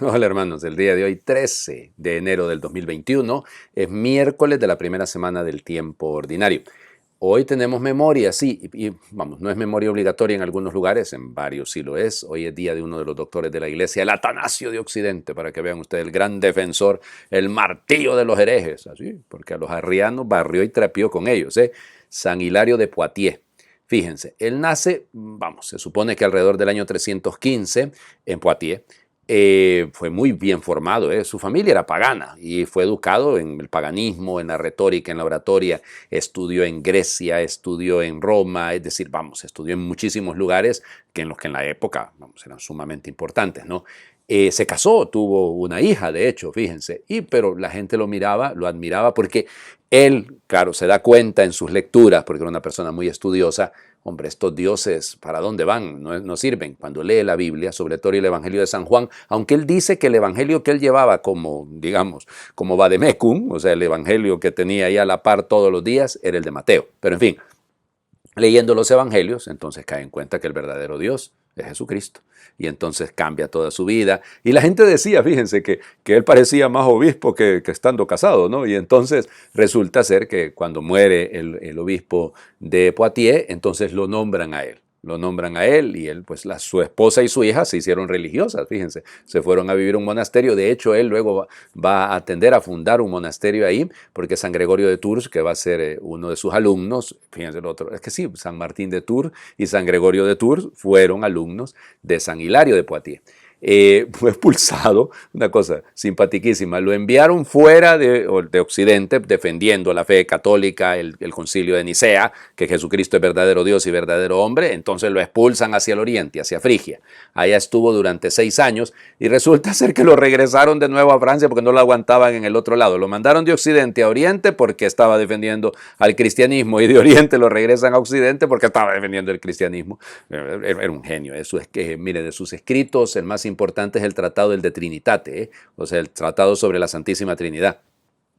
Hola hermanos, el día de hoy, 13 de enero del 2021, es miércoles de la primera semana del tiempo ordinario. Hoy tenemos memoria, sí, y vamos, no es memoria obligatoria en algunos lugares, en varios sí lo es. Hoy es día de uno de los doctores de la iglesia, el Atanasio de Occidente, para que vean ustedes, el gran defensor, el martillo de los herejes, así, porque a los arrianos barrió y trapeó con ellos, ¿eh? San Hilario de Poitiers. Fíjense, él nace, vamos, se supone que alrededor del año 315 en Poitiers. Fue muy bien formado, su familia era pagana y fue educado en el paganismo, en la retórica, en la oratoria, estudió en Grecia, estudió en Roma, es decir, vamos, estudió en muchísimos lugares que en los que en la época, vamos, eran sumamente importantes, ¿no? Se casó, tuvo una hija, de hecho, fíjense, pero la gente lo miraba, lo admiraba porque él, claro, se da cuenta en sus lecturas, porque era una persona muy estudiosa. Hombre, estos dioses, ¿para dónde van? No sirven. Cuando lee la Biblia, sobre todo el Evangelio de San Juan, aunque él dice que el Evangelio que él llevaba como, digamos, como vademecum, o sea, el Evangelio que tenía ahí a la par todos los días, era el de Mateo. Pero en fin, leyendo los Evangelios, entonces cae en cuenta que el verdadero Dios es Jesucristo. Y entonces cambia toda su vida. Y la gente decía, fíjense, que él parecía más obispo que estando casado, ¿no? Y entonces resulta ser que cuando muere el obispo de Poitiers, entonces lo nombran a él. Lo nombran a él y él, pues su esposa y su hija se hicieron religiosas, fíjense, se fueron a vivir a un monasterio. De hecho, él luego va a tender a fundar un monasterio ahí, porque San Gregorio de Tours, que va a ser uno de sus alumnos, fíjense el otro, es que sí, San Martín de Tours y San Gregorio de Tours fueron alumnos de San Hilario de Poitiers. Fue expulsado, una cosa simpaticísima, lo enviaron fuera de Occidente defendiendo la fe católica, el concilio de Nicea, que Jesucristo es verdadero Dios y verdadero hombre. Entonces lo expulsan hacia el oriente, hacia Frigia. Allá estuvo durante 6 años y resulta ser que lo regresaron de nuevo a Francia porque no lo aguantaban en el otro lado. Lo mandaron de Occidente a Oriente porque estaba defendiendo al cristianismo, y de Oriente lo regresan a Occidente porque estaba defendiendo el cristianismo. Era un genio. Eso es que, mire, de sus escritos, el más importante es el Tratado del De Trinitate, o sea, el Tratado sobre la Santísima Trinidad.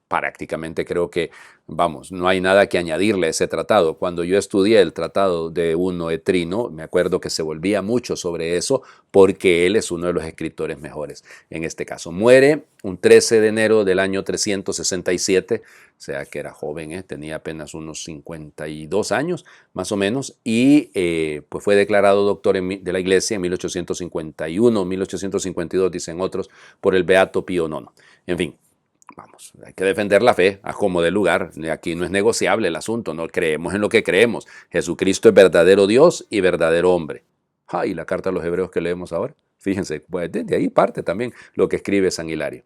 Prácticamente creo que, vamos, no hay nada que añadirle a ese tratado. Cuando yo estudié el tratado de Uno et Trino, me acuerdo que se volvía mucho sobre eso porque él es uno de los escritores mejores. En este caso, muere un 13 de enero del año 367, o sea que era joven, tenía apenas unos 52 años más o menos, y pues fue declarado doctor de la Iglesia en 1851, 1852 dicen otros, por el Beato Pío IX. En fin. Vamos, hay que defender la fe a como de lugar. Aquí no es negociable el asunto, no creemos en lo que creemos. Jesucristo es verdadero Dios y verdadero hombre. Y la carta a los hebreos que leemos ahora, fíjense, pues de ahí parte también lo que escribe San Hilario.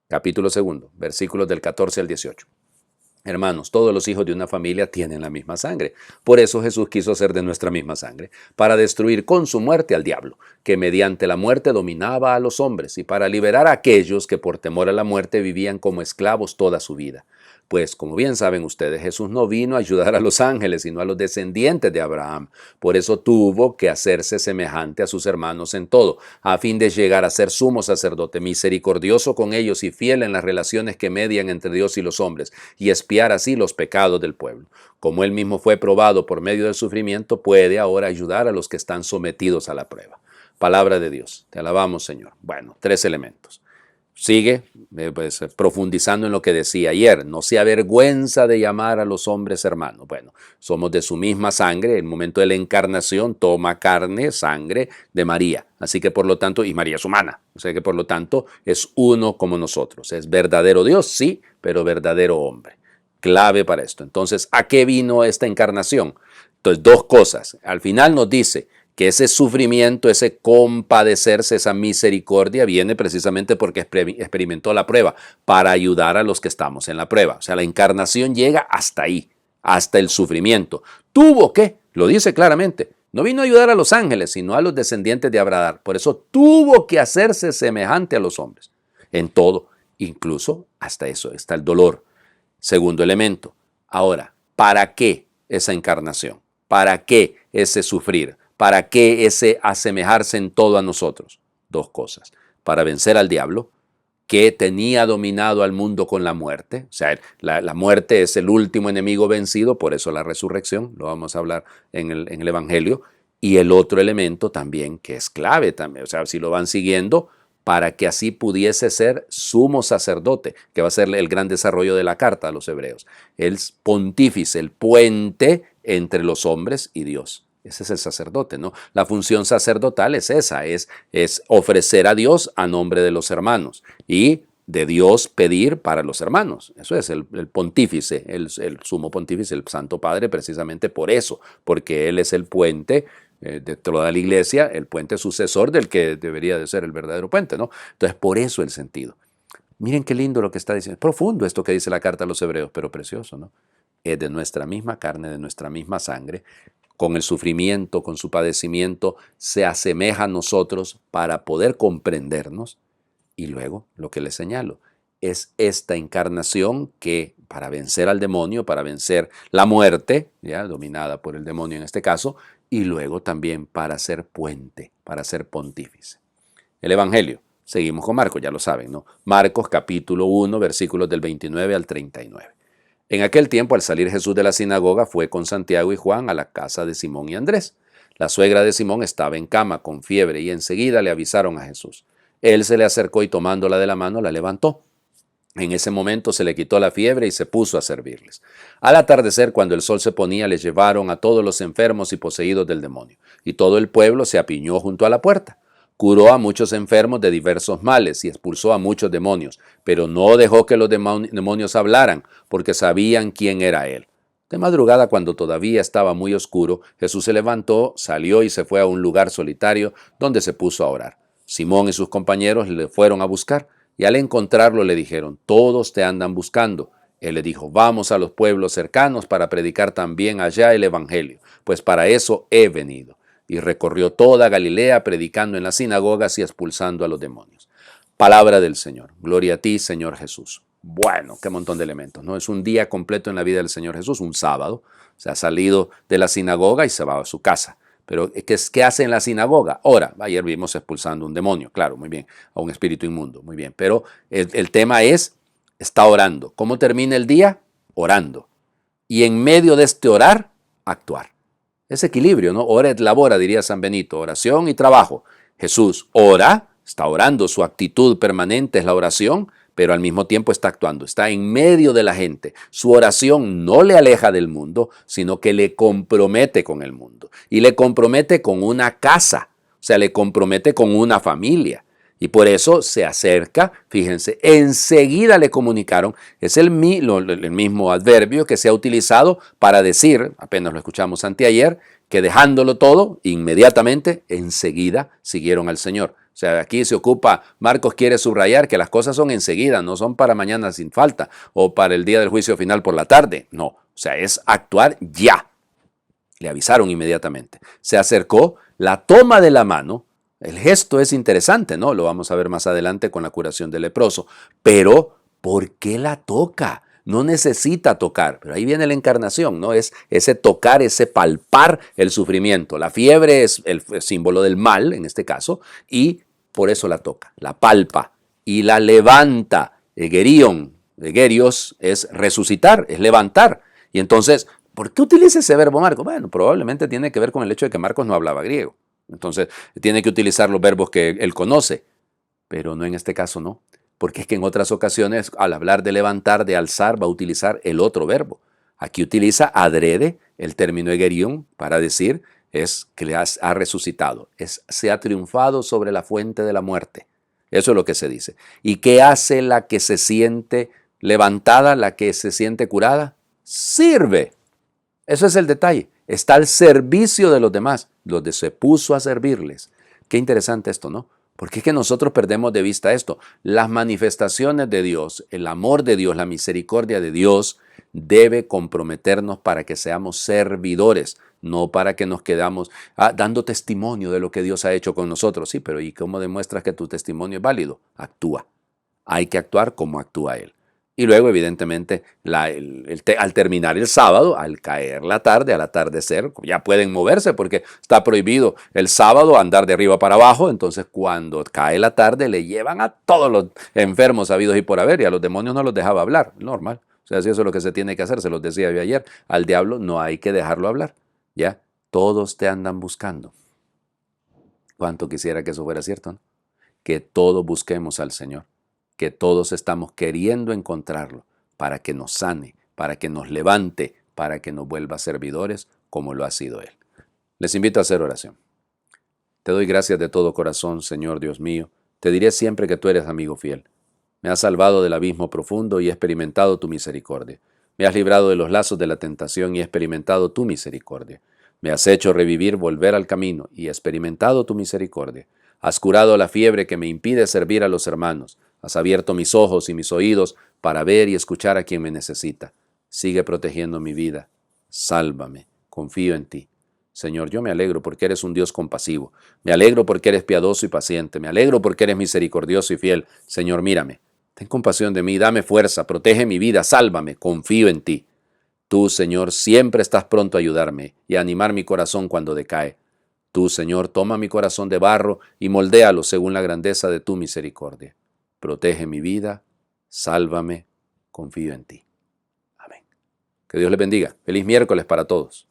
Capítulo 2, versículos del 14 al 18. Hermanos, todos los hijos de una familia tienen la misma sangre. Por eso Jesús quiso ser de nuestra misma sangre, para destruir con su muerte al diablo, que mediante la muerte dominaba a los hombres, y para liberar a aquellos que por temor a la muerte vivían como esclavos toda su vida. Pues, como bien saben ustedes, Jesús no vino a ayudar a los ángeles, sino a los descendientes de Abraham. Por eso tuvo que hacerse semejante a sus hermanos en todo, a fin de llegar a ser sumo sacerdote, misericordioso con ellos y fiel en las relaciones que median entre Dios y los hombres, y expiar así los pecados del pueblo. Como él mismo fue probado por medio del sufrimiento, puede ahora ayudar a los que están sometidos a la prueba. Palabra de Dios. Te alabamos, Señor. Bueno, 3 elementos. Sigue pues, profundizando en lo que decía ayer. No se avergüenza de llamar a los hombres hermanos. Bueno, somos de su misma sangre. En el momento de la encarnación toma carne, sangre de María. Así que por lo tanto, y María es humana. O sea que por lo tanto es uno como nosotros. Es verdadero Dios, sí, pero verdadero hombre. Clave para esto. Entonces, ¿a qué vino esta encarnación? Entonces, 2 cosas. Al final nos dice que ese sufrimiento, ese compadecerse, esa misericordia viene precisamente porque experimentó la prueba, para ayudar a los que estamos en la prueba. O sea, la encarnación llega hasta ahí, hasta el sufrimiento. Tuvo que, lo dice claramente, no vino a ayudar a los ángeles, sino a los descendientes de Abraham. Por eso tuvo que hacerse semejante a los hombres, en todo, incluso hasta eso, está el dolor. Segundo elemento. Ahora, ¿para qué esa encarnación? ¿Para qué ese sufrir? ¿Para qué ese asemejarse en todo a nosotros? 2 cosas. Para vencer al diablo, que tenía dominado al mundo con la muerte. O sea, la muerte es el último enemigo vencido, por eso la resurrección, lo vamos a hablar en el Evangelio. Y el otro elemento también, que es clave también, o sea, si lo van siguiendo, para que así pudiese ser sumo sacerdote, que va a ser el gran desarrollo de la carta a los hebreos. El pontífice, el puente entre los hombres y Dios. Ese es el sacerdote, ¿no? La función sacerdotal es esa, es ofrecer a Dios a nombre de los hermanos y de Dios pedir para los hermanos. Eso es el pontífice, el sumo pontífice, el Santo Padre, precisamente por eso, porque Él es el puente de toda la iglesia, el puente sucesor del que debería de ser el verdadero puente, ¿no? Entonces, por eso el sentido. Miren qué lindo lo que está diciendo. Es profundo esto que dice la carta a los hebreos, pero precioso, ¿no? Es de nuestra misma carne, de nuestra misma sangre, con el sufrimiento, con su padecimiento, se asemeja a nosotros para poder comprendernos. Y luego, lo que les señalo, es esta encarnación que para vencer al demonio, para vencer la muerte, ya dominada por el demonio en este caso, y luego también para ser puente, para ser pontífice. El Evangelio, seguimos con Marcos, ya lo saben, ¿no? Marcos capítulo 1, versículos del 29 al 39. En aquel tiempo, al salir Jesús de la sinagoga, fue con Santiago y Juan a la casa de Simón y Andrés. La suegra de Simón estaba en cama con fiebre y enseguida le avisaron a Jesús. Él se le acercó y tomándola de la mano la levantó. En ese momento se le quitó la fiebre y se puso a servirles. Al atardecer, cuando el sol se ponía, les llevaron a todos los enfermos y poseídos del demonio, y todo el pueblo se apiñó junto a la puerta. Curó a muchos enfermos de diversos males y expulsó a muchos demonios, pero no dejó que los demonios hablaran, porque sabían quién era él. De madrugada, cuando todavía estaba muy oscuro, Jesús se levantó, salió y se fue a un lugar solitario, donde se puso a orar. Simón y sus compañeros le fueron a buscar, y al encontrarlo le dijeron: todos te andan buscando. Él le dijo: vamos a los pueblos cercanos para predicar también allá el evangelio, pues para eso he venido. Y recorrió toda Galilea predicando en las sinagogas y expulsando a los demonios. Palabra del Señor. Gloria a ti, Señor Jesús. Bueno, qué montón de elementos, ¿no? Es un día completo en la vida del Señor Jesús, un sábado. Se ha salido de la sinagoga y se va a su casa. Pero, ¿qué hace en la sinagoga? Ora. Ayer vimos expulsando un demonio, claro, muy bien, a un espíritu inmundo, muy bien. Pero el tema es, está orando. ¿Cómo termina el día? Orando. Y en medio de este orar, actuar. Ese equilibrio, ¿no? Ora et labora, diría San Benito, oración y trabajo. Jesús ora, está orando, su actitud permanente es la oración, pero al mismo tiempo está actuando, está en medio de la gente. Su oración no le aleja del mundo, sino que le compromete con el mundo. Y le compromete con una casa, o sea, le compromete con una familia. Y por eso se acerca, fíjense, enseguida le comunicaron, es el mismo adverbio que se ha utilizado para decir, apenas lo escuchamos anteayer, que dejándolo todo, inmediatamente, enseguida siguieron al Señor. O sea, aquí se ocupa, Marcos quiere subrayar que las cosas son enseguida, no son para mañana sin falta o para el día del juicio final por la tarde. No, o sea, es actuar ya. Le avisaron inmediatamente. Se acercó, la toma de la mano. El gesto es interesante, ¿no? Lo vamos a ver más adelante con la curación del leproso. Pero, ¿por qué la toca? No necesita tocar, pero ahí viene la encarnación, ¿no? Es ese tocar, ese palpar el sufrimiento. La fiebre es el símbolo del mal, en este caso, y por eso la toca, la palpa y la levanta. Egerion, egerios es resucitar, es levantar. Y entonces, ¿por qué utiliza ese verbo Marcos? Bueno, probablemente tiene que ver con el hecho de que Marcos no hablaba griego. Entonces, tiene que utilizar los verbos que él conoce, pero no en este caso, no. Porque es que en otras ocasiones, al hablar de levantar, de alzar, va a utilizar el otro verbo. Aquí utiliza adrede el término egerion para decir es que le ha resucitado, se ha triunfado sobre la fuente de la muerte. Eso es lo que se dice. ¿Y qué hace la que se siente levantada, la que se siente curada? Sirve. Eso es el detalle. Está al servicio de los demás. Se puso a servirles. Qué interesante esto, ¿no? Porque es que nosotros perdemos de vista esto. Las manifestaciones de Dios, el amor de Dios, la misericordia de Dios debe comprometernos para que seamos servidores, no para que nos quedamos dando testimonio de lo que Dios ha hecho con nosotros. Sí, pero ¿y cómo demuestras que tu testimonio es válido? Actúa. Hay que actuar como actúa Él. Y luego, evidentemente, al terminar el sábado, al caer la tarde, al atardecer, ya pueden moverse porque está prohibido el sábado andar de arriba para abajo. Entonces, cuando cae la tarde, le llevan a todos los enfermos habidos y por haber, y a los demonios no los dejaba hablar, normal. O sea, si eso es lo que se tiene que hacer, se los decía yo ayer, al diablo no hay que dejarlo hablar, ¿ya? Todos te andan buscando. Cuánto quisiera que eso fuera cierto, ¿no? que todos busquemos al Señor, que todos estamos queriendo encontrarlo para que nos sane, para que nos levante, para que nos vuelva servidores como lo ha sido Él. Les invito a hacer oración. Te doy gracias de todo corazón, Señor Dios mío. Te diré siempre que tú eres amigo fiel. Me has salvado del abismo profundo y he experimentado tu misericordia. Me has librado de los lazos de la tentación y he experimentado tu misericordia. Me has hecho revivir, volver al camino y he experimentado tu misericordia. Has curado la fiebre que me impide servir a los hermanos. Has abierto mis ojos y mis oídos para ver y escuchar a quien me necesita. Sigue protegiendo mi vida. Sálvame. Confío en ti. Señor, yo me alegro porque eres un Dios compasivo. Me alegro porque eres piadoso y paciente. Me alegro porque eres misericordioso y fiel. Señor, mírame. Ten compasión de mí, dame fuerza, protege mi vida, sálvame, confío en ti. Tú, Señor, siempre estás pronto a ayudarme y a animar mi corazón cuando decae. Tú, Señor, toma mi corazón de barro y moldéalo según la grandeza de tu misericordia. Protege mi vida, sálvame, confío en ti. Amén. Que Dios les bendiga. Feliz miércoles para todos.